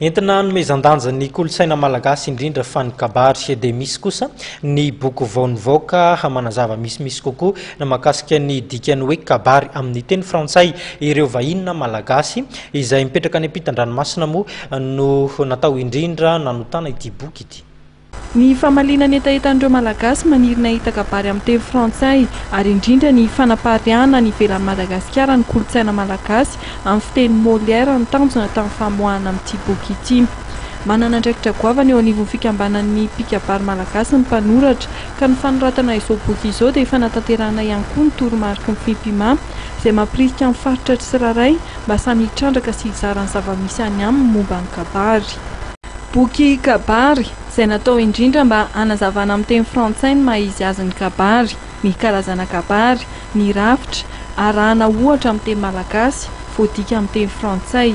Entina nomezan-danja ny kolotsaina malagasy indrindra fa ny kabary dia misy kosa ny boky vao nivoaka manazava misimisy kokoa na mahakasika ny dikany hoe kabary amin'ny teny frantsay. Ireo vahinona malagasy izay mipetraka any ampitan-dranomasina moa no natao indrindra nanotana ity boky ity. Ny famalinana etaetan'ireo malagasy maniry nahita kabary amin'ny teny frantsay ary indrindra ny fanapariana ny ivelan'i Madagasikara ny kolotsaina malagasy amin'ny fiteny Molière ny tanjona tamin'ny famoahana amin'ity boky ity. Manana andraikitra goavana eo anivon'ny fikambanan'ny mpikabary malagasy ny mpanoratra ka ny fanoratana izao boky izao dia efa natanterahana ihany koa ny toromarika ny Fimpima izay mampirisika amin'ny faritra tsirairay mba samy hitrandraka sy hizara ny zava-misy any aminy momba ny kabary. Boky kabary izay natao indrindra mba hanazavana amin'ny teny frantsay ny maha-izy azy ny kabary, ny karazana kabary, ny rafitra, arahana ohatra amin'ny teny malagasy, voadika amin'ny teny frantsay.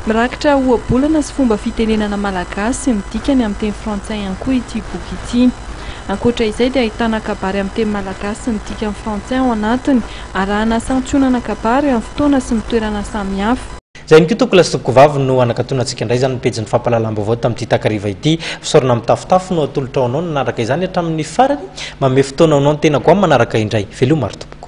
Mirakitra ohabolana sy fomba fitenenana malagasy sy midikany amin'ny teny frantsay ihany koa ity boky ity. Ankoatra izay dia ahitana kabary amin'ny teny malagasy sy midika amin'ny frantsay ao anatiny, arahana santionana kabary amin'ny fotoana sy ny toerana samihafa. Zay ny kitoko lasitoko vavy no anakatonantsika indray zany pejin'ny fampahalalam-baovao tamin'ity takariva ity. Fisaorana amin'ny tafotafo no atolotra anao nanaraka izany hatramin'ny farany, manome fotoana anao ny tena goa manaraka indray. Veloma marito.